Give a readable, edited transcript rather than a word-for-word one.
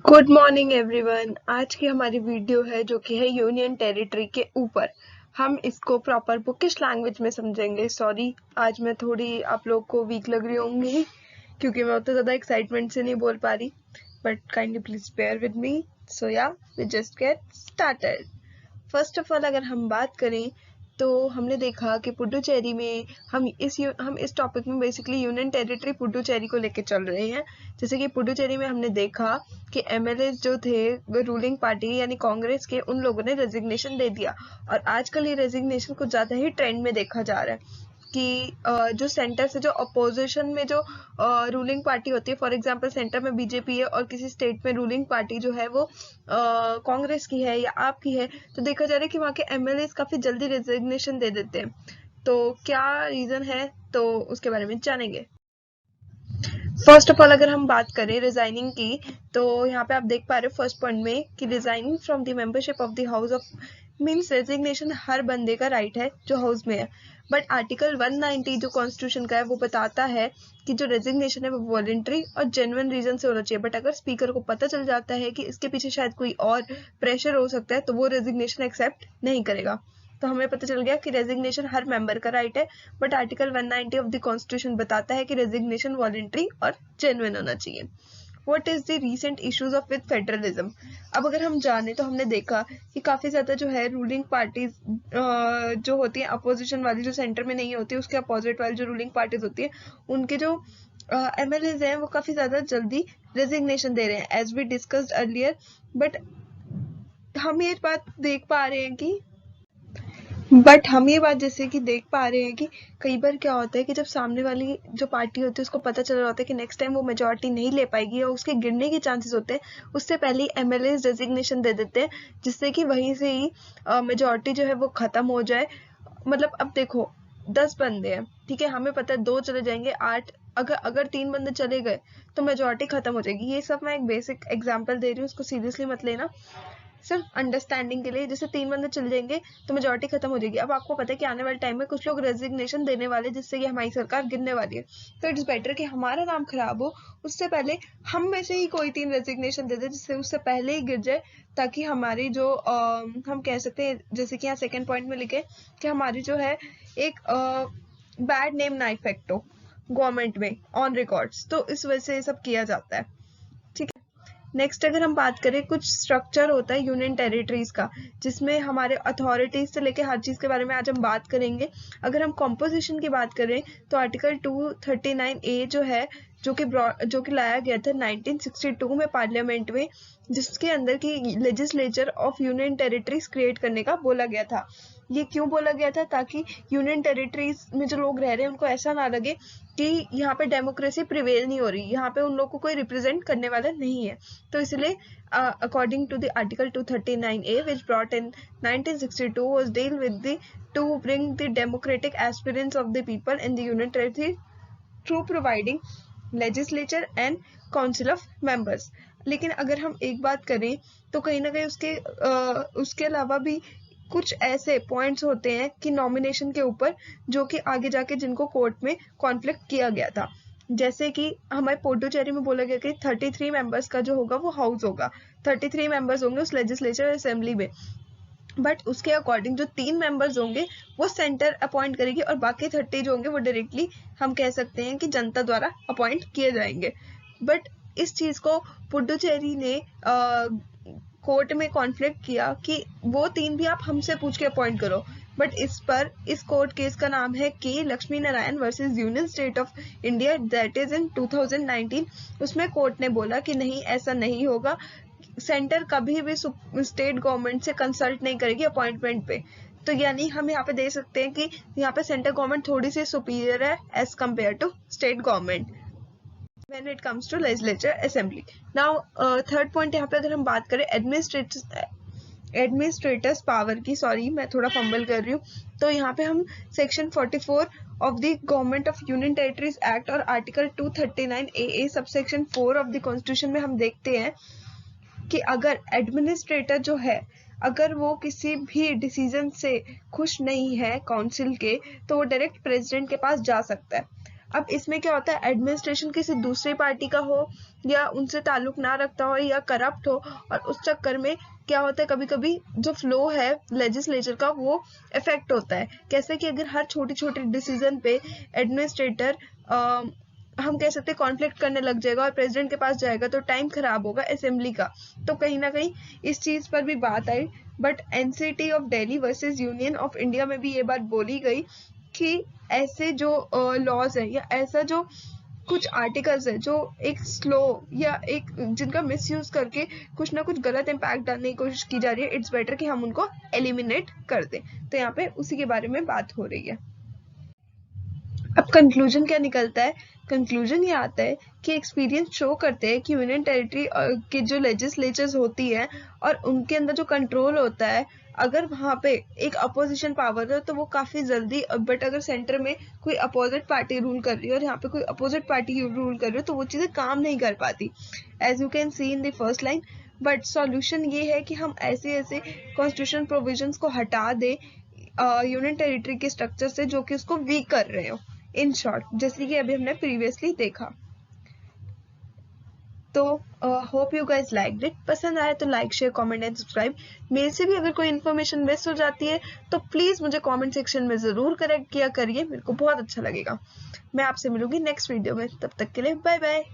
Good morning everyone. आज की हमारी वीडियो है जो कि है यूनियन टेरिटरी के ऊपर। हम इसको प्रॉपर बुकिश लैंग्वेज में समझेंगे। सॉरी, आज मैं थोड़ी आप लोग को वीक लग रही होंगी क्योंकि मैं उतना ज़्यादा एक्साइटमेंट से नहीं बोल पा रही, but kindly please bear with me. So yeah we just get started. First of all अगर हम बात करें तो हमने देखा कि पुडुचेरी में हम इस टॉपिक में बेसिकली यूनियन टेरिटरी पुडुचेरी को लेके चल रहे हैं। जैसे कि पुडुचेरी में हमने देखा कि एमएलए जो थे रूलिंग पार्टी यानी कांग्रेस के, उन लोगों ने रेजिग्नेशन दे दिया और आजकल ये रेजिग्नेशन कुछ ज़्यादा ही ट्रेंड में देखा जा रहा है कि जो सेंटर से जो अपोजिशन में जो रूलिंग पार्टी होती है, फॉर एग्जांपल सेंटर में बीजेपी है और किसी स्टेट में रूलिंग पार्टी जो है वो कांग्रेस की है या आप की है, तो देखा जा रहा है कि वहाँ के एमएलए काफी जल्दी रेजिग्नेशन दे देते हैं। तो क्या रीजन है, तो उसके बारे में जानेंगे। फर्स्ट ऑफ ऑल अगर हम बात करें रिजाइनिंग की, तो यहाँ पे आप देख पा रहे हो फर्स्ट पॉइंट में कि resigning from the membership of the house of means resignation हर बंदे का राइट है जो हाउस में है। बट आर्टिकल 190 जो कॉन्स्टिट्यूशन का है वो बताता है कि जो रेजिग्नेशन है वो वॉलंटरी और जेन्युइन रीजन से होना चाहिए। बट अगर स्पीकर को पता चल जाता है कि इसके पीछे शायद कोई और प्रेशर हो सकता है तो वो रेजिग्नेशन एक्सेप्ट नहीं करेगा। तो हमें पता चल गया कि रेजिग्नेशन हर मेंबर का राइट है, but article 190 of the constitution बताता है कि रेजिग्नेशन वॉलंटरी और जेन्युइन होना चाहिए। What is the recent issues of with federalism. अब अगर हम जाने तो हमने देखा कि काफी ज्यादा जो है रूलिंग पार्टीज जो होती है अपोजिशन वाली, जो सेंटर में नहीं होती, उसके अपोजिट वाली जो रूलिंग पार्टीज होती है, उनके जो एमएलएज हैं वो काफी ज्यादा जल्दी रेजिग्नेशन दे रहे हैं as we discussed earlier. But हम ये बात देख पा रहे हैं कि बट हम ये बात जैसे कि देख पा रहे हैं कि कई बार क्या होता है कि जब सामने वाली जो पार्टी होती है उसको पता चल रहा होता है कि नेक्स्ट टाइम वो मेजोरिटी नहीं ले पाएगी और उसके गिरने के चांसेस होते हैं, उससे पहले एमएलए रेजिग्नेशन दे देते हैं जिससे कि वहीं से ही मेजोरिटी जो है वो खत्म हो जाए। मतलब अब देखो 10 बंदे हैं, ठीक है, हमें पता है 2 चले जाएंगे 8, अगर अगर 3 बंदे चले गए तो मेजोरिटी खत्म हो जाएगी। ये सब मैं एक बेसिक एग्जांपल दे रही हूँ, उसको सीरियसली मत लेना, सिर्फ अंडरस्टैंडिंग के लिए। जैसे 3 बंदे चल जाएंगे तो मेजोरिटी खत्म हो जाएगी। अब आपको पता है कि आने वाले टाइम में कुछ लोग रेजिग्नेशन देने वाले, जिससे कि हमारी सरकार गिरने वाली है। तो इट्स बेटर कि हमारा नाम खराब हो उससे पहले हम में से ही कोई 3 रेजिग्नेशन दे दे जिससे उससे पहले ही गिर जाए, ताकि हमारी जो हम कह सकते हैं जैसे कि यहाँ सेकंड पॉइंट में लिखे कि हमारी जो है एक बैड नेम ना इफेक्ट हो गवर्नमेंट में ऑन रिकॉर्ड्स, तो इस वजह से ये सब किया जाता है। नेक्स्ट अगर हम बात करें, कुछ स्ट्रक्चर होता है यूनियन टेरिटरीज का जिसमें हमारे अथॉरिटीज से लेके हर चीज के बारे में आज हम बात करेंगे। अगर हम कॉम्पोजिशन की बात करें तो आर्टिकल 239A जो है, जो कि लाया गया था 1962 में पार्लियामेंट में, जिसके अंदर की legislature of union territories create करने का बोला गया था। ये क्यों बोला गया था? ताकि यूनियन टेरिटरीज में जो लोग रह रहे हैं उनको ऐसा ना लगे कि यहाँ पे डेमोक्रेसी प्रिवेल नहीं हो रही, यहाँ पे उन लोगों को कोई रिप्रेजेंट करने वाला नहीं है। तो इसलिए according to the article 239A which brought in 1962 was deal with the to bring the democratic aspirants of the people in the union territory through providing legislature and council of members। लेकिन अगर हम एक बात करें तो कहीं ना कहीं उसके अलावा भी कुछ ऐसे पॉइंट्स होते हैं कि नॉमिनेशन के ऊपर जो कि आगे जाके जिनको कोर्ट में कॉन्फ्लिक्ट किया गया था। जैसे कि हमारे पुडुचेरी में बोला गया कि 33 मेंबर्स का जो होगा वो हाउस होगा, 33 मेंबर्स होंगे उस लेजिस्लेचर असेंबली में। बट उसके अकॉर्डिंग जो 3 मेंबर्स होंगे वो सेंटर अपॉइंट करेगी और बाकी 30 जो होंगे वो डायरेक्टली हम कह सकते हैं कि जनता द्वारा अपॉइंट किए जाएंगे। बट इस चीज को पुडुचेरी ने कोर्ट में कॉन्फ्लिक्ट किया कि वो 3 भी आप हमसे पूछ के अपॉइंट करो। बट इस कोर्ट केस का नाम है के Lakshmi Narayan versus union state of India, that is in 2019। उसमें कोर्ट ने बोला कि नहीं, ऐसा नहीं होगा, सेंटर कभी भी स्टेट गवर्नमेंट से कंसल्ट नहीं करेगी अपॉइंटमेंट पे। तो यानी हम यहाँ पे देख सकते हैं कि यहाँ पे सेंटर गवर्नमेंट थोड़ी सी सुपीरियर है as compare to state government when it comes to legislature assembly. Now third point यहाँ पे अगर हम बात करें एडमिनिस्ट्रेटर्स पावर की, सॉरी मैं थोड़ा फंबल कर रही हूँ, तो यहाँ पे हम section 44 of the government of union territories act और article 239AA subsection 4 of the constitution में हम देखते हैं कि अगर एडमिनिस्ट्रेटर जो है, अगर वो किसी भी डिसीजन से खुश नहीं है काउंसिल के, तो वो डायरेक्ट प्रेसिडेंट के पास जा सकता है। अब इसमें क्या होता है, एडमिनिस्ट्रेशन किसी दूसरी पार्टी का हो या उनसे ताल्लुक ना रखता हो या करप्ट हो, और उस चक्कर में क्या होता है कभी कभी जो फ्लो है लेजिस्लेचर का वो इफेक्ट होता है। कैसे कि अगर हर छोटी छोटी डिसीजन पे एडमिनिस्ट्रेटर हम कह सकते हैं कॉन्फ्लिक्ट करने लग जाएगा और प्रेसिडेंट के पास जाएगा तो टाइम खराब होगा असेंबली का। तो कहीं ना कहीं इस चीज पर भी बात आई। But NCT of Delhi versus union of India में भी ये बात बोली गई कि ऐसे जो लॉज है या ऐसा जो कुछ आर्टिकल्स है जो एक स्लो या एक जिनका मिसयूज करके कुछ ना कुछ गलत इम्पैक्ट डालने की कोशिश की जा रही है, इट्स बेटर कि हम उनको एलिमिनेट कर दें। तो यहाँ पे उसी के बारे में बात हो रही है। अब कंक्लूजन क्या निकलता है, कंक्लूजन ये आता है कि एक्सपीरियंस शो करते हैं कि यूनियन टेरिटरी के जो लेजिस्लेचर्स होती है और उनके अंदर जो कंट्रोल होता है, अगर वहाँ पे एक अपोजिशन पावर है तो वो काफी जल्दी, बट अगर सेंटर में कोई अपोजिट पार्टी रूल कर रही है और यहाँ पे कोई अपोजिट पार्टी रूल कर रही है तो वो चीजें काम नहीं कर पाती, as you can see in the first line. But solution ये है कि हम ऐसे ऐसे कॉन्स्टिट्यूशन प्रोविजंस को हटा दे यूनियन टेरिटरी के स्ट्रक्चर से जो कि उसको वीक कर रहे हो, इन शॉर्ट, जैसे कि अभी हमने प्रीवियसली देखा। तो hope you guys liked it. पसंद आए तो like share comment and subscribe. मेरे से भी अगर कोई इन्फॉर्मेशन मिस हो जाती है तो प्लीज मुझे कमेंट सेक्शन में जरूर करेक्ट किया करिए, मेरे को बहुत अच्छा लगेगा। मैं आपसे मिलूंगी नेक्स्ट वीडियो में, तब तक के लिए बाय बाय।